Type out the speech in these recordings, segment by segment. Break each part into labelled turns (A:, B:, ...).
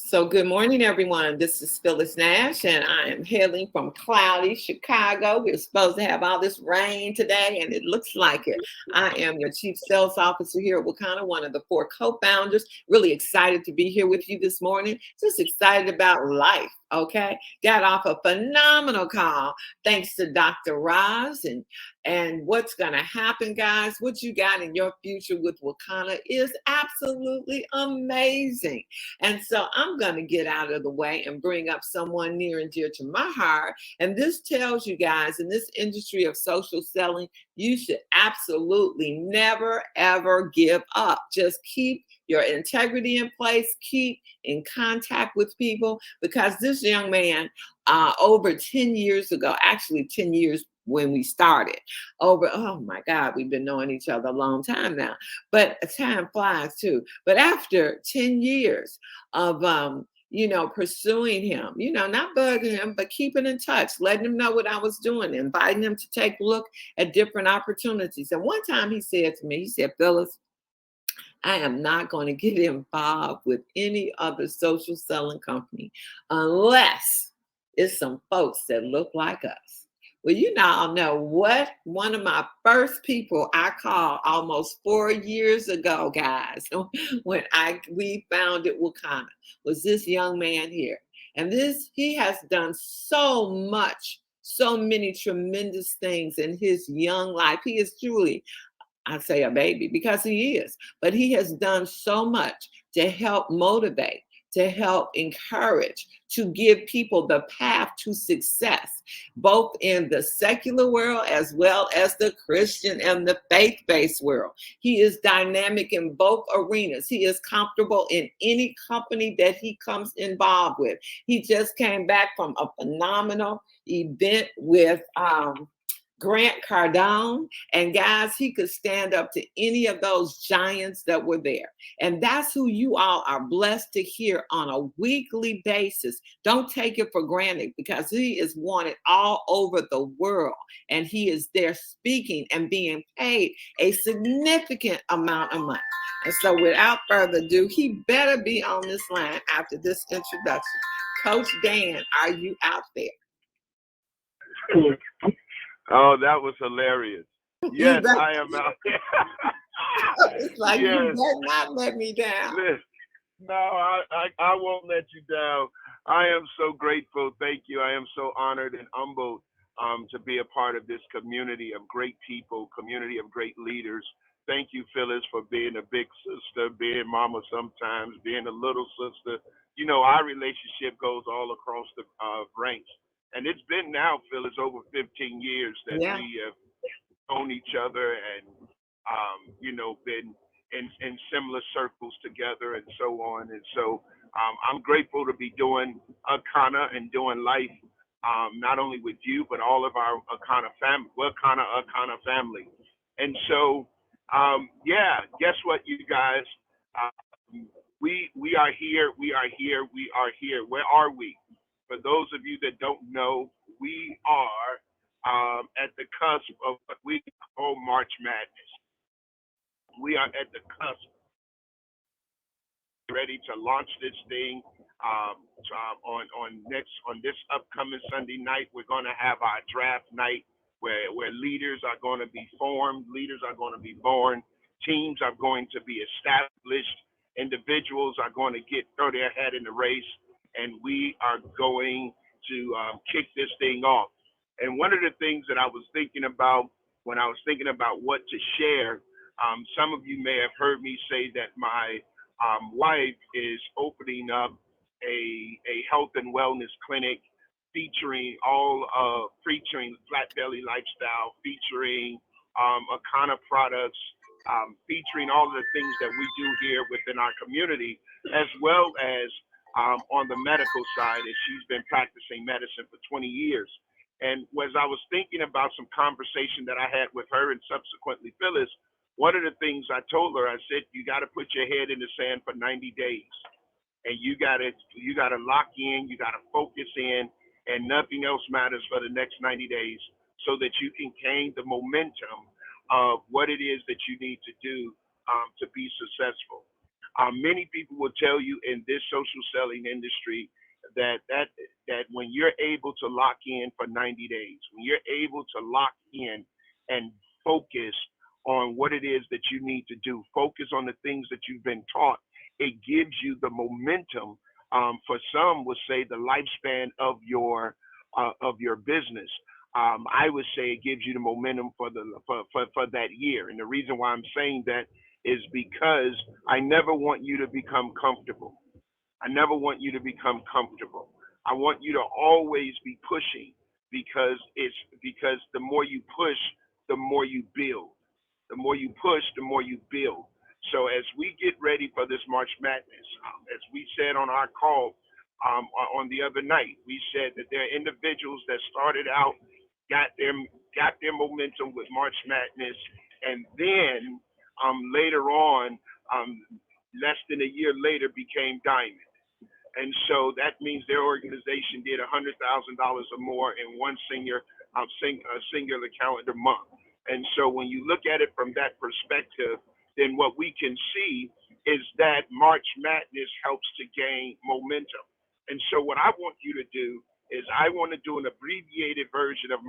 A: So, good morning, everyone. This is Phyllis Nash, and I am hailing from cloudy Chicago. We're supposed to have all this rain today, and it looks like it. I am your Chief Sales Officer here at Wakanda, one of the four co founders. Really excited to be here with you this morning. Just excited about life. Okay, got off a phenomenal call thanks to Dr. Roz, and what's going to happen, guys, what you got in your future with Wakanda is absolutely amazing. And so I'm going to get out of the way and bring up someone near and dear to my heart. And this tells you guys, in this industry of social selling, you should absolutely never, ever give up. Just keep your integrity in place, keep in contact with people, because this young man, over 10 years ago, actually 10 years when we started, oh my God, we've been knowing each other a long time now, but time flies too. But after 10 years of, pursuing him, not bugging him, but keeping in touch, letting him know what I was doing, inviting him to take a look at different opportunities. And one time he said to me, he said, Phyllis, I am not going to get involved with any other social selling company unless it's some folks that look like us. Well, you all know what one of my first people I called almost 4 years ago, guys, when we founded Wakanda, was this young man here. And he has done so much, so many tremendous things in his young life. He is truly, I say a baby because he is, but he has done so much to help motivate, to help encourage, to give people the path to success, both in the secular world as well as the Christian and the faith-based world. He is dynamic in both arenas. He is comfortable in any company that he comes involved with. He just came back from a phenomenal event with Grant Cardone. And guys, he could stand up to any of those giants that were there. And that's who you all are blessed to hear on a weekly basis. Don't take it for granted, because he is wanted all over the world. And he is there speaking and being paid a significant amount of money. And so without further ado, he better be on this line after this introduction. Coach Dan, are you out there?
B: Oh, that was hilarious. Yes, I am out here.
A: It's like, yes. You better not let me down.
B: No, I won't let you down. I am so grateful. Thank you. I am so honored and humbled to be a part of this community of great people, community of great leaders. Thank you, Phyllis, for being a big sister, being mama sometimes, being a little sister. Our relationship goes all across the ranks. And it's been now, Phyllis, over 15 years that we have known each other and, been in similar circles together and so on. And so I'm grateful to be doing Akana and doing life, not only with you, but all of our Akana family. And so, guess what, you guys? We are here. We are here. We are here. Where are we? For those of you that don't know, we are at the cusp of what we call March Madness. We are at the cusp, ready to launch this thing on this upcoming Sunday night. We're going to have our draft night where leaders are going to be formed, leaders are going to be born, teams are going to be established, individuals are going to throw their head in the race. And we are going to kick this thing off. And one of the things that I was thinking about when I was thinking about what to share, some of you may have heard me say that my wife is opening up a health and wellness clinic featuring featuring Flat Belly Lifestyle, featuring Akana products, featuring all of the things that we do here within our community, as well as on the medical side, as she's been practicing medicine for 20 years. And as I was thinking about some conversation that I had with her and subsequently Phyllis, one of the things I told her, I said, you got to put your head in the sand for 90 days. And you got to lock in, you got to focus in, and nothing else matters for the next 90 days so that you can gain the momentum of what it is that you need to do to be successful. Many people will tell you in this social selling industry that when you're able to lock in for 90 days, when you're able to lock in and focus on what it is that you need to do, focus on the things that you've been taught, it gives you the momentum. For some would say the lifespan of your business. I would say it gives you the momentum for that year. And the reason why I'm saying that is because I never want you to become comfortable. I never want you to become comfortable. I want you to always be pushing because the more you push, the more you build. The more you push, the more you build. So as we get ready for this March Madness, as we said on our call on the other night, we said that there are individuals that started out, got their momentum with March Madness, and then later on, less than a year later, became Diamond. And so that means their organization did $100,000 or more in one singular calendar month. And so when you look at it from that perspective, then what we can see is that March Madness helps to gain momentum. And so what I want you to do is I want to do an abbreviated version of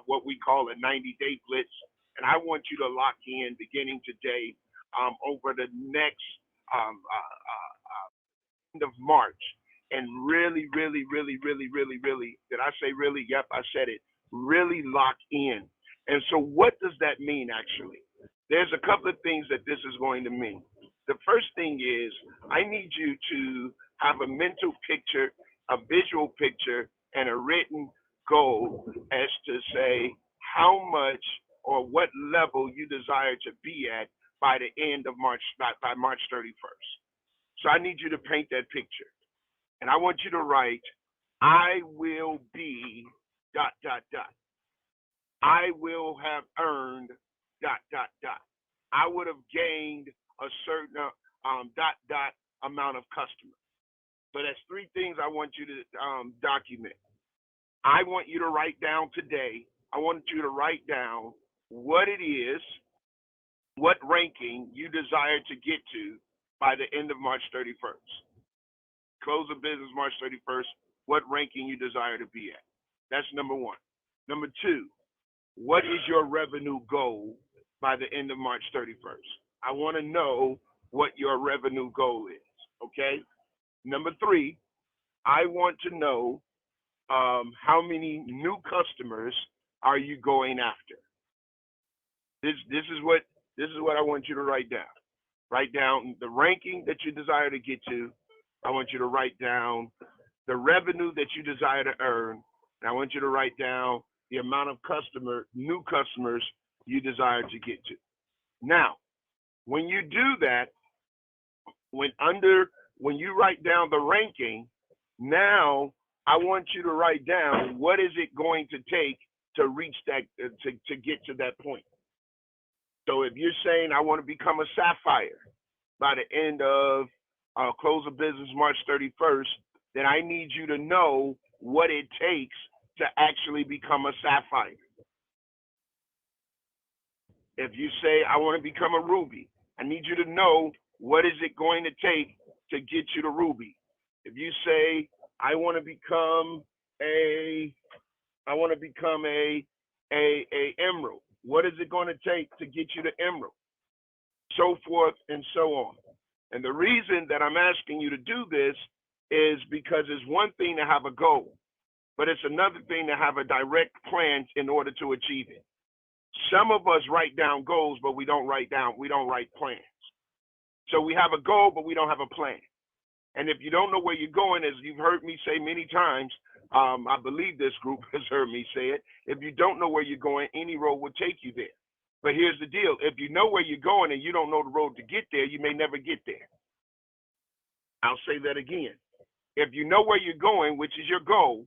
B: what we call a 90-day blitz, and I want you to lock in beginning today over the next end of March, and really, really, really, really, really, really, did I say really? Yep, I said it. Really lock in. And so what does that mean actually? There's a couple of things that this is going to mean. The first thing is I need you to have a mental picture, a visual picture, and a written goal as to say how much or what level you desire to be at by the end of March, by March 31st. So I need you to paint that picture. And I want you to write, I will be ... I will have earned ... I would have gained a certain ... amount of customers. So that's three things I want you to document. I want you to write down today, I want you to write down what it is, what ranking you desire to get to by the end of March 31st. Close of business March 31st, what ranking you desire to be at. That's number one. Number two, what is your revenue goal by the end of March 31st? I want to know what your revenue goal is, okay? Number three, I want to know how many new customers are you going after? This is what I want you to write down. Write down the ranking that you desire to get to. I want you to write down the revenue that you desire to earn. And I want you to write down the amount of new customers you desire to get to. Now, when you do that, when you write down the ranking, now I want you to write down what is it going to take to reach that, to get to that point. So if you're saying I want to become a sapphire by the end of close of business March 31st, then I need you to know what it takes to actually become a sapphire. If you say I want to become a ruby, I need you to know what is it going to take to get you to ruby. If you say I want to become a emerald, what is it going to take to get you to emerald? So forth and so on. And the reason that I'm asking you to do this is because it's one thing to have a goal, but it's another thing to have a direct plan in order to achieve it. Some of us write down goals, but we don't write plans. So we have a goal, but we don't have a plan. And if you don't know where you're going, as you've heard me say many times, I believe this group has heard me say it, if you don't know where you're going, any road will take you there. But here's the deal. If you know where you're going and you don't know the road to get there, you may never get there. I'll say that again. If you know where you're going, which is your goal,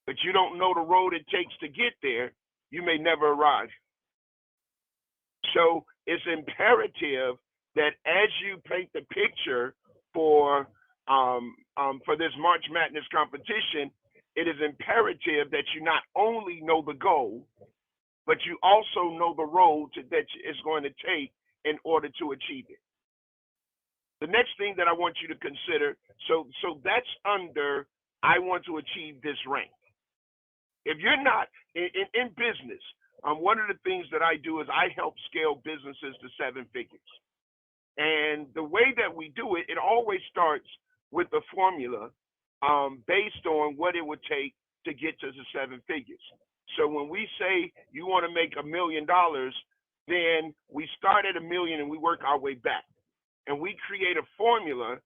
B: but you don't know the road it takes to get there, you may never arrive. So it's imperative that as you paint the picture for this March Madness competition, it is imperative that you not only know the goal, but you also know the road that it's going to take in order to achieve it. The next thing that I want you to consider, so that's under I want to achieve this rank. If you're not in business, one of the things that I do is I help scale businesses to 7 figures. And the way that we do it, it always starts with a formula based on what it would take to get to the 7 figures. So when we say you want to make $1 million, then we start at $1 million and we work our way back. And we create a formula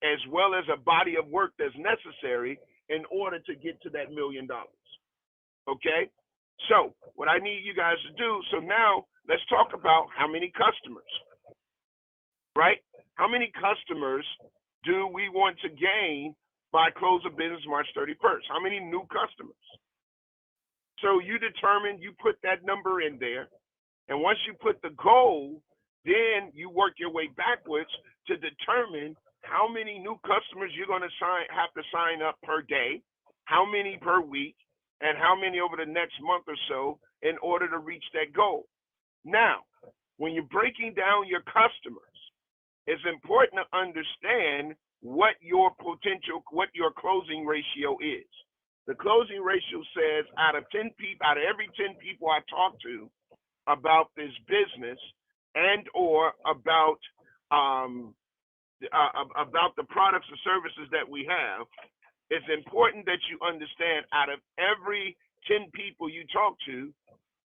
B: as well as a body of work that's necessary in order to get to that $1 million. Okay? So what I need you guys to do, so now let's talk about how many customers, right? How many customers do we want to gain by close of business March 31st? How many new customers? So you determine, you put that number in there, and once you put the goal, then you work your way backwards to determine how many new customers you're going to have to sign up per day, how many per week, and how many over the next month or so in order to reach that goal. Now, when you're breaking down your customers, it's important to understand what your potential, what your closing ratio is. The closing ratio says out of every 10 people I talk to about this business and or about the products and services that we have, it's important that you understand out of every 10 people you talk to,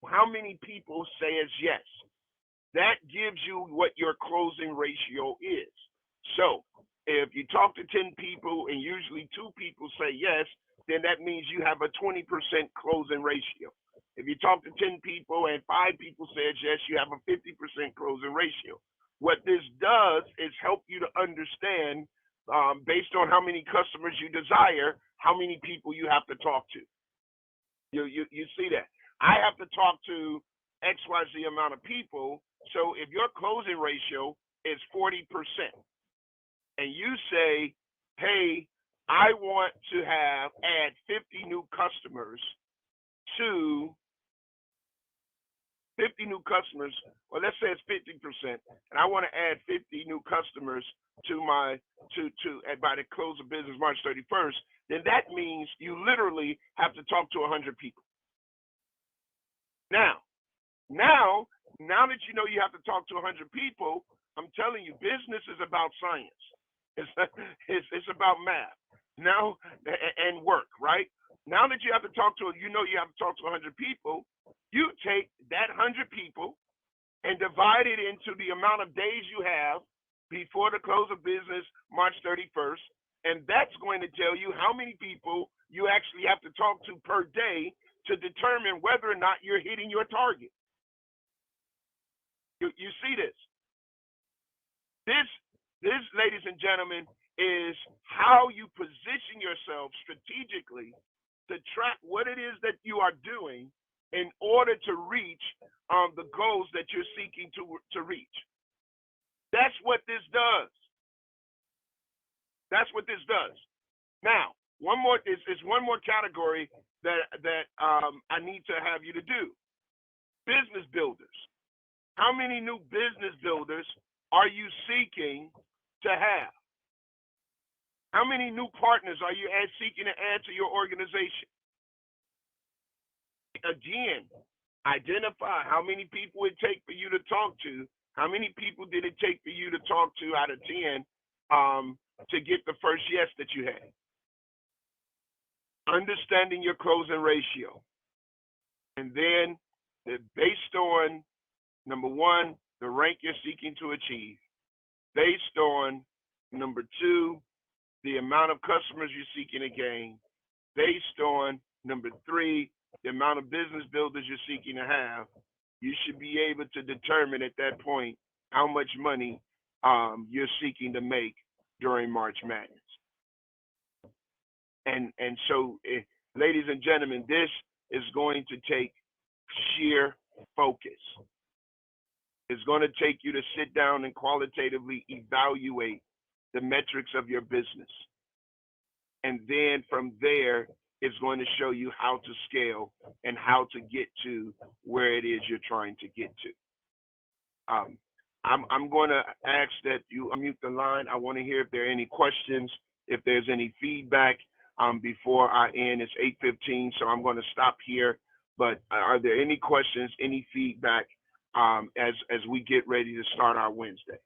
B: how many people say it's yes. That gives you what your closing ratio is. So if you talk to 10 people and usually 2 people say yes, then that means you have a 20% closing ratio. If you talk to 10 people and 5 people says yes, you have a 50% closing ratio. What this does is help you to understand, based on how many customers you desire, how many people you have to talk to. You see that? I have to talk to XYZ amount of people. So if your closing ratio is 40%, and you say, hey, I want to add 50 new customers to 50 new customers, or let's say it's 50%, and I want to add 50 new customers to by the close of business March 31st, then that means you literally have to talk to 100 people. Now that you know you have to talk to 100 people, I'm telling you, business is about science. It's about math now and work, right? Now that you have to talk to, you have to talk to 100 people, you take that 100 people and divide it into the amount of days you have before the close of business March 31st, and that's going to tell you how many people you actually have to talk to per day to determine whether or not you're hitting your target. You see this? This, ladies and gentlemen, is how you position yourself strategically to track what it is that you are doing in order to reach the goals that you're seeking to reach. That's what this does. That's what this does. Now, one more category that I need to have you to do. Business builders. How many new business builders are you seeking to have? How many new partners are you seeking to add to your organization? Again, identify how many people it take for you to talk to. How many people did it take for you to talk to out of 10 to get the first yes that you had? Understanding your closing ratio. And then based on, number 1, the rank you're seeking to achieve. Based on, number 2, the amount of customers you're seeking to gain. Based on, number 3, the amount of business builders you're seeking to have, you should be able to determine at that point how much money you're seeking to make during March Madness. And so, ladies and gentlemen, this is going to take sheer focus. It's going to take you to sit down and qualitatively evaluate the metrics of your business. And then from there, it's going to show you how to scale and how to get to where it is you're trying to get to. I'm going to ask that you unmute the line. I want to hear if there are any questions, if there's any feedback before I end. It's 8:15, so I'm going to stop here. But are there any questions, any feedback as we get ready to start our Wednesday?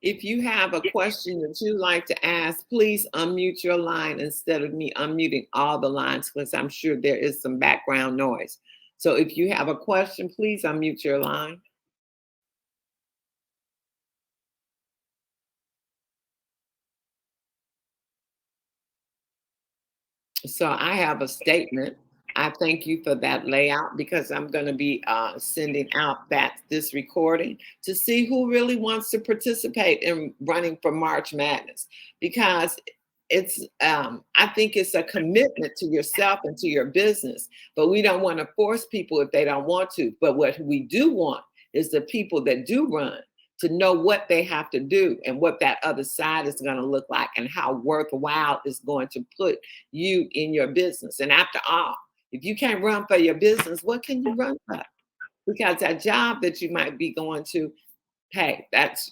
A: If you have a question that you'd like to ask, please unmute your line instead of me unmuting all the lines, because I'm sure there is some background noise. So if you have a question, please unmute your line. So I have a statement. I thank you for that layout, because I'm going to be sending out this recording to see who really wants to participate in running for March Madness, because it's I think it's a commitment to yourself and to your business, but we don't want to force people if they don't want to. But what we do want is the people that do run to know what they have to do and what that other side is going to look like and how worthwhile it's going to put you in your business. And after all, if you can't run for your business, what can you run for? Because that job that you might be going to, hey,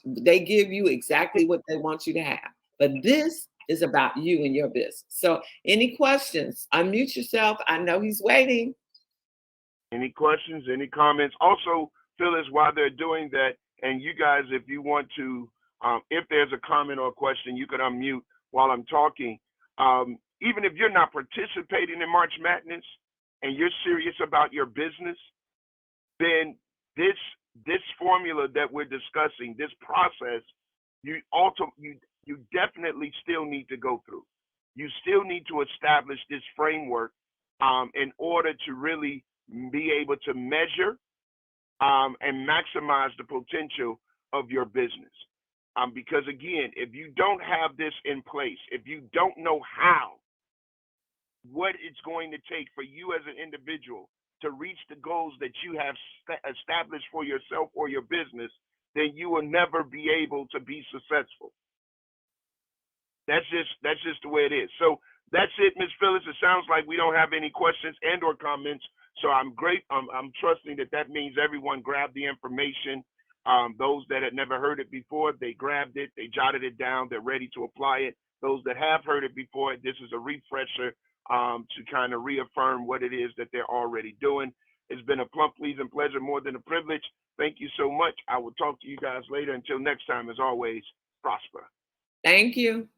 A: they give you exactly what they want you to have. But this is about you and your business. So any questions? Unmute yourself. I know he's waiting.
B: Any questions, any comments? Also, Phyllis, while they're doing that, and you guys, if you want to, if there's a comment or a question, you can unmute while I'm talking. Even if you're not participating in March Madness and you're serious about your business, then this formula that we're discussing, this process, you definitely still need to go through. You still need to establish this framework in order to really be able to measure and maximize the potential of your business. Because again, if you don't have this in place, if you don't know what it's going to take for you as an individual to reach the goals that you have established for yourself or your business, then you will never be able to be successful. That's just the way it is. So that's it, Ms. Phyllis. It sounds like we don't have any questions and or comments. So I'm trusting that means everyone grabbed the information. Those that had never heard it before, they grabbed it, they jotted it down, they're ready to apply it. Those that have heard it before, this is a refresher to kind of reaffirm what it is that they're already doing. It's been a plump, pleasing pleasure, more than a privilege. Thank you so much. I will talk to you guys later. Until next time, as always, prosper.
A: Thank you.